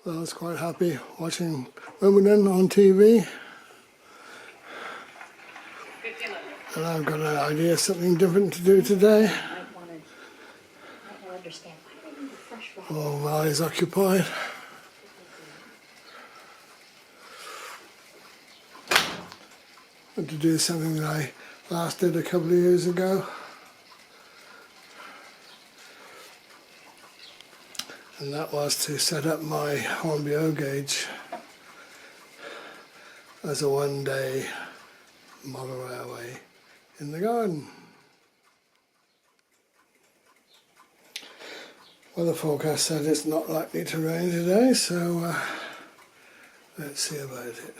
I was quite happy watching Wimbledon on TV. And I've got an idea of something different to do today. Oh, while he's occupied. To do something that I last did a couple of years ago. And that was to set up my Hornby O gauge as a one-day model railway in the garden. Well, the forecast said it's not likely to rain today, so let's see about it.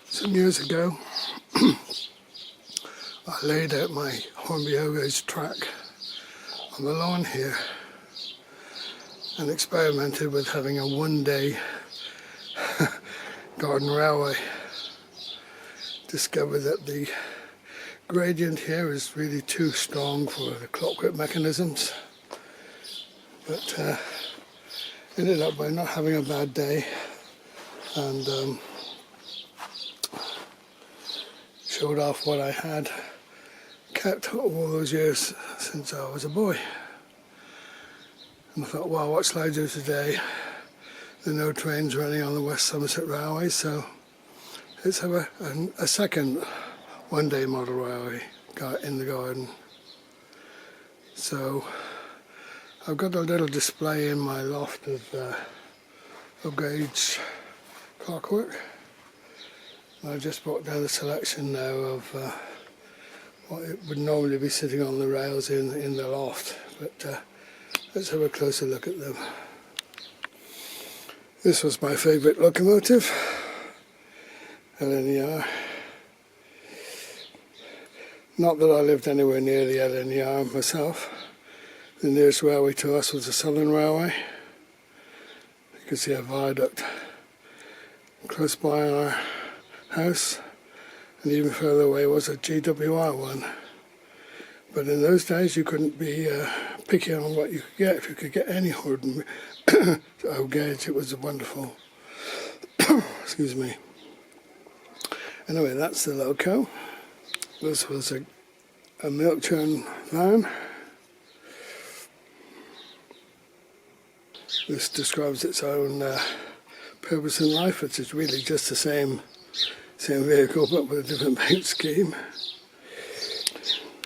Some years ago, I laid out my Hornby O gauge track on the lawn here and experimented with having a one-day garden railway. Discovered that the gradient here is really too strong for the clockwork mechanisms, but ended up by not having a bad day and showed off what I had kept all those years since I was a boy. And I thought, well, what shall I do today? There are no trains running on the West Somerset Railway, so let's have a second one-day model railway in the garden. So I've got a little display in my loft of gauge clockwork. I've just brought down a selection now of what it would normally be sitting on the rails in the loft, but let's have a closer look at them. This was my favourite locomotive, LNER. Not that I lived anywhere near the LNER myself. The nearest railway to us was the Southern Railway. You can see a viaduct close by our house, and even further away was a GWR one. But in those days you couldn't be picky on what you could get. If you could get any Hornby O gauge, it was wonderful. Excuse me. Anyway, that's the loco. This was a milk churn van. This describes its own purpose in life. It's really just the same vehicle but with a different paint scheme.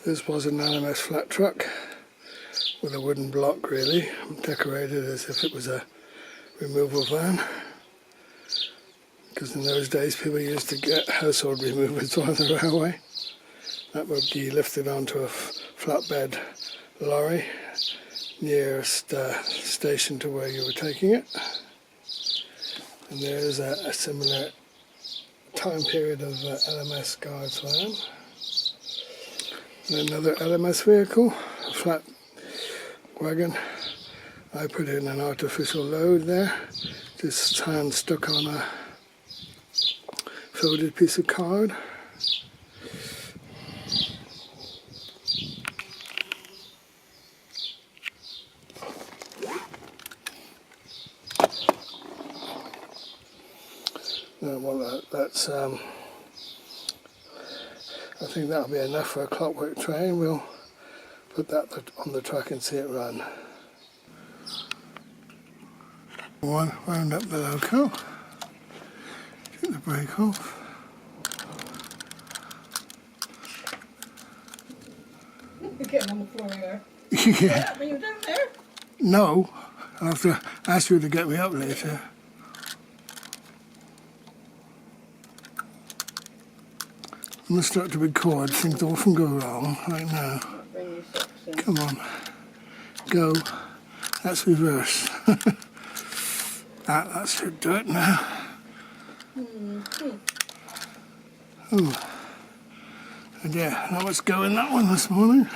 This was an LMS flat truck with a wooden block, really, decorated as if it was a removal van, because in those days people used to get household removals on the railway. That would be lifted onto a flatbed lorry nearest station to where you were taking it. And there's a similar time period of LMS guards van. And another LMS vehicle, a flat wagon. I put in an artificial load there, just hand stuck on a folded piece of card. Well, that's I think that'll be enough for a clockwork train. We'll put that on the track and see it run. Wound up the loco. Get the brake off. You're getting on the floor there. Yeah. Are you down there? No, I'll have to ask you to get me up later. I'm going to start to record. Things often go wrong, like now. Bring your socks in. Come on. Go. That's reverse. That should do it now. Oh. And yeah, that was going that one this morning.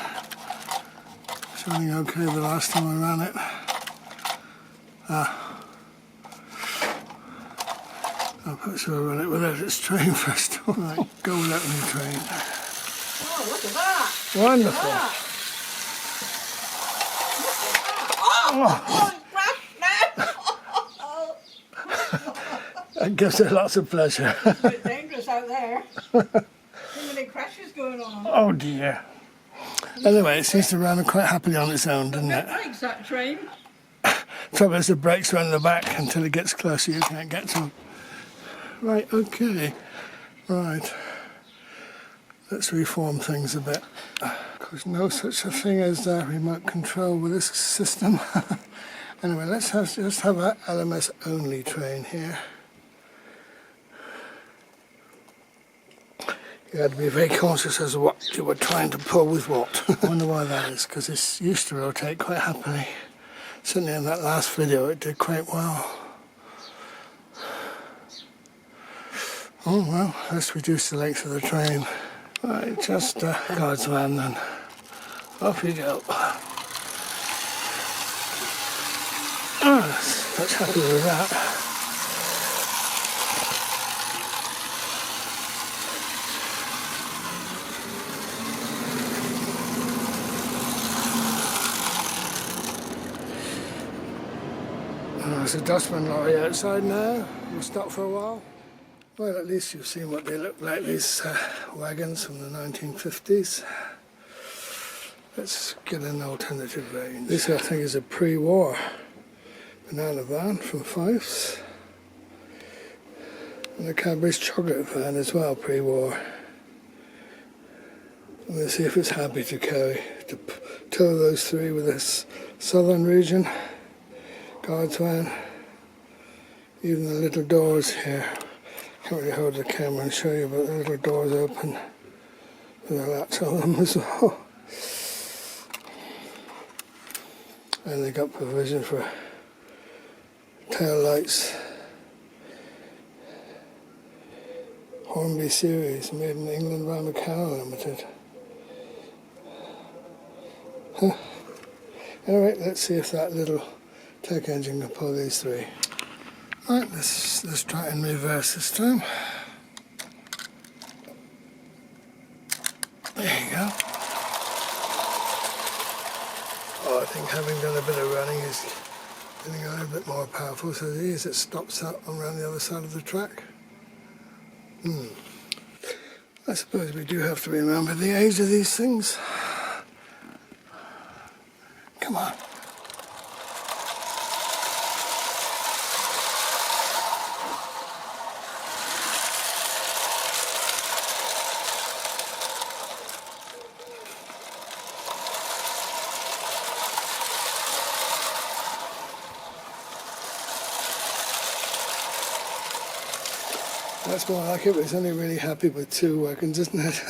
Showing okay the last time I ran it. I'm pretty sure I run it without its train first. Right, go without any train. Oh, look at that! Wonderful. Ah. Oh, it's crashed now! That gives it lots of pleasure. It's a bit dangerous out there. Too many crashes going on. Oh dear. Anyway, it seems to run quite happily on its own, doesn't it? Thanks, that train. Trouble is the brakes run the back until it gets closer you can't get to them. Right, okay. Right. Let's reform things a bit. There's no such a thing as remote control with this system. Anyway, let's just have an LMS only train here. You had to be very conscious as to what you were trying to pull with what. I wonder why that is, because it used to rotate quite happily. Certainly in that last video it did quite well. Oh well, let's reduce the length of the train. Right, just God's man then. Off you go. That's happy with that. There's a dustman lorry outside now. We'll stop for a while. Well, at least you've seen what they look like, these wagons from the 1950s. Let's get an alternative range. This, I think, is a pre-war banana van from Fifes. And a Cadbury's chocolate van as well, pre-war. We'll see if it's happy to tow those three with this southern region. Guards van. Even the little doors here. Can't really hold the camera and show you, but the little doors open with a latch on them as well. And they got provision for tail lights. Hornby series, made in England by McCann Limited. Huh. Anyway, let's see if that little tech engine can pull these three. Right, let's try and reverse this time. There you go. Oh, I think having done a bit of running is getting a little bit more powerful, so as it stops up around the other side of the track. I suppose we do have to remember the age of these things. Come on. That's more like it, but it's only really happy with two wagons, isn't it?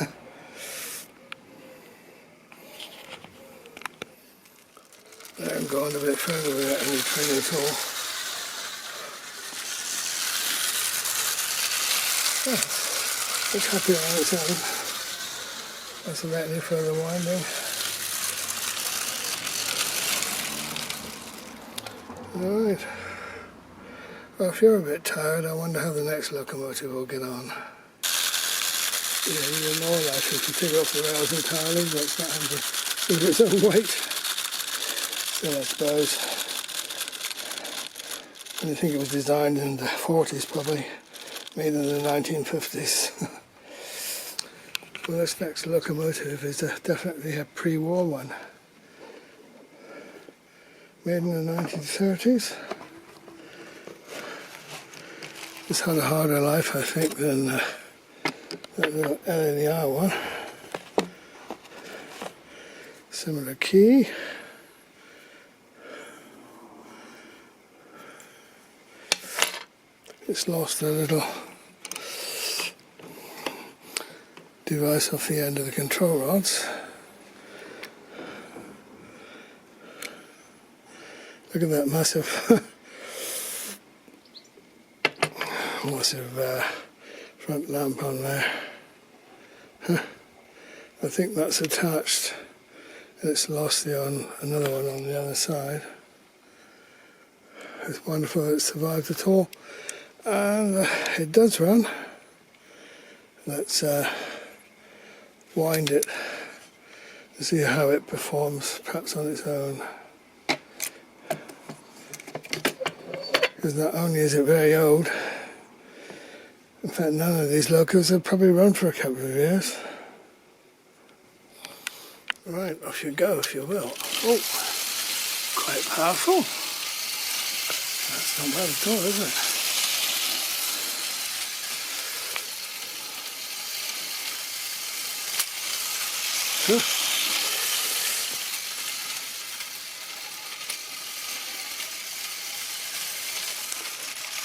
I'm going a bit further without any train at all. It's happy on its own. Doesn't let any further winding. Alright. Well, if you're a bit tired, I wonder how the next locomotive will get on. Yeah, even more likely to take off the rails entirely, but it's not having to move its own weight. Still, I suppose. And I think it was designed in the 40s, probably. Made in the 1950s. Well, this next locomotive is definitely a pre-war one. Made in the 1930s. It's had a harder life, I think, than the LNER one. Similar key. It's lost a little device off the end of the control rods. Look at that massive front lamp on there. I think that's attached, and it's lost another one on the other side. It's wonderful that it survived at all, and it does run. Let's wind it to see how it performs, perhaps on its own. Because not only is it very old, in fact none of these locos have probably run for a couple of years. Right, off you go if you will. Oh, quite powerful. That's not bad at all, is it?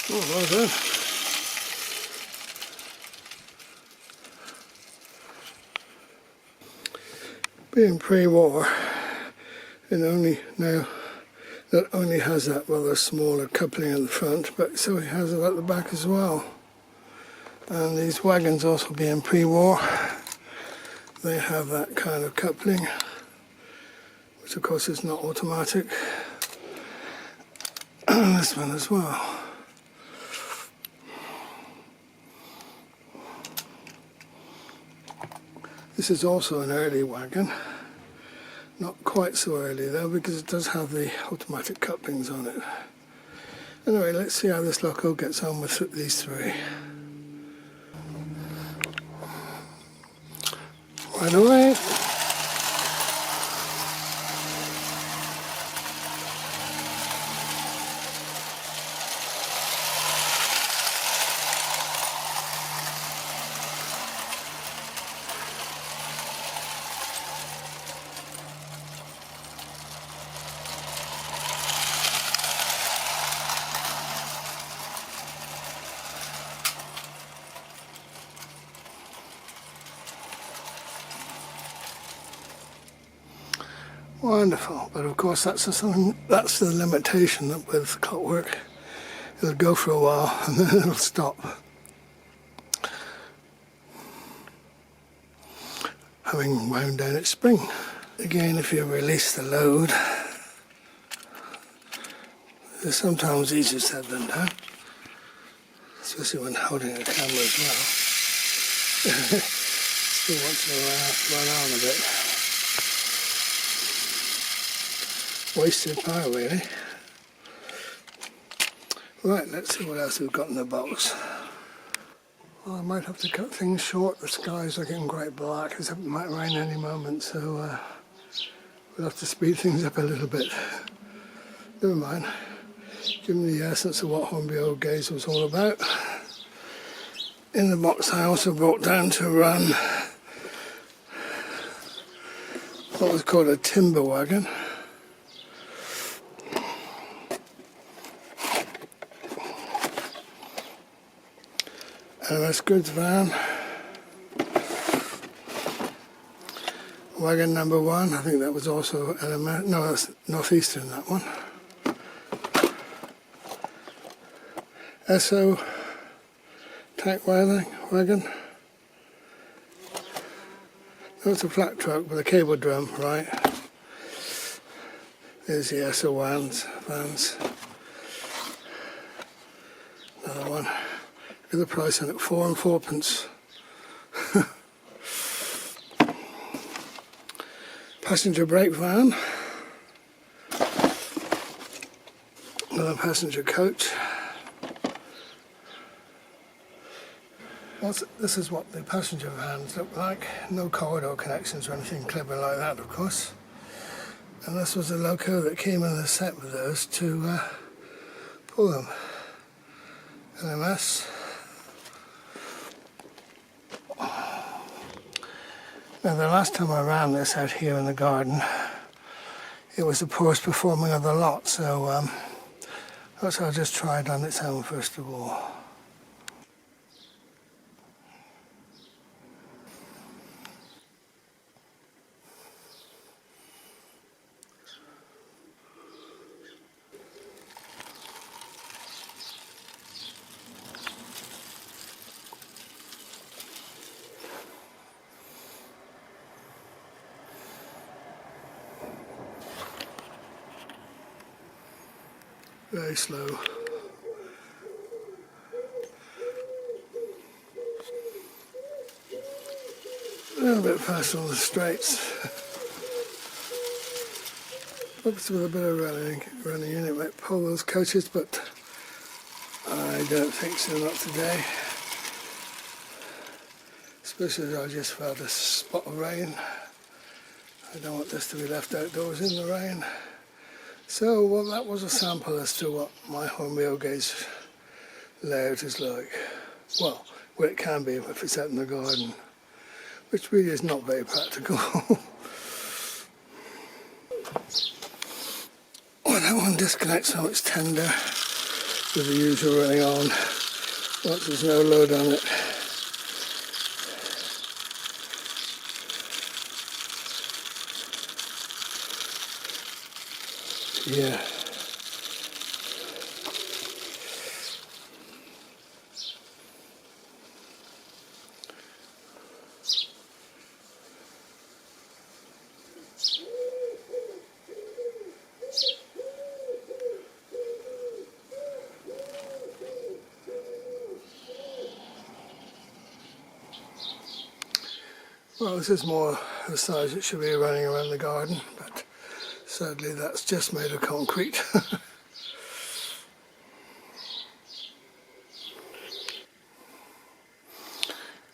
Oh, well done. Being pre-war, it only now not only has that rather smaller coupling at the front, but so it has it at the back as well. And these wagons also being pre-war, they have that kind of coupling, which of course is not automatic. And this one as well. This is also an early wagon, not quite so early though, because it does have the automatic couplings on it. Anyway, let's see how this loco gets on with these three. Right away. Wonderful, but of course that's the limitation with Clockwork. It'll go for a while and then it'll stop. Having wound down its spring. Again, if you release the load, it's sometimes easier said than done, especially when holding a camera as well. Still want to run on a bit. Wasted power really. Right, let's see what else we've got in the box. Well, I might have to cut things short. The skies are getting quite black. It might rain any moment, so we'll have to speed things up a little bit. Never mind. Give me the essence of what Hornby Old Gaze was all about. In the box I also brought down to run what was called a timber wagon. LMS goods van, wagon number 1, I think that was also LMS, no that's Northeastern that one. SO tank wagon, that's a flat truck with a cable drum, right. There's the SO vans, another one. Look at the price on it, 4 and 4p. Passenger brake van. Another passenger coach. This is what the passenger vans look like. No corridor connections or anything clever like that, of course. And this was a loco that came in the set with those to pull them. LMS. Now the last time I ran this out here in the garden, it was the poorest performing of the lot, so that's I'll just try it on its own first of all. very slow. A little bit faster on the straights. Perhaps with a bit of running in, it might pull those coaches, but I don't think so, not today. Especially as I just felt a spot of rain. I don't want this to be left outdoors in the rain. So, well, that was a sample as to what my Hornby gauge layout is like. Well, what it can be if it's out in the garden, which really is not very practical. Well, that one disconnects so it's tender with the usual running on once there's no load on it. Yeah. Well, this is more the size it should be running around the garden, but sadly that's just made of concrete.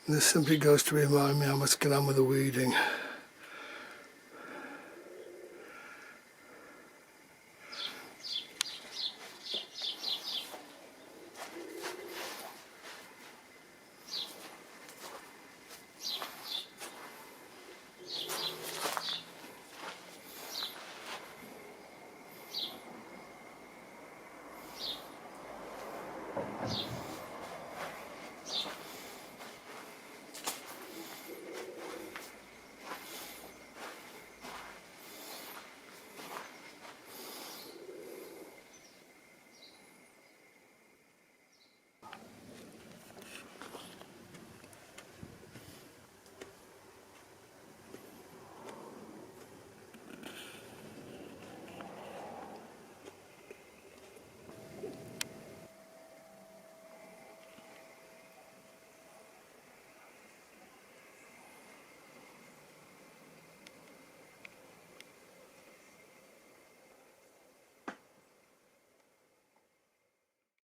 This simply goes to remind me I must get on with the weeding.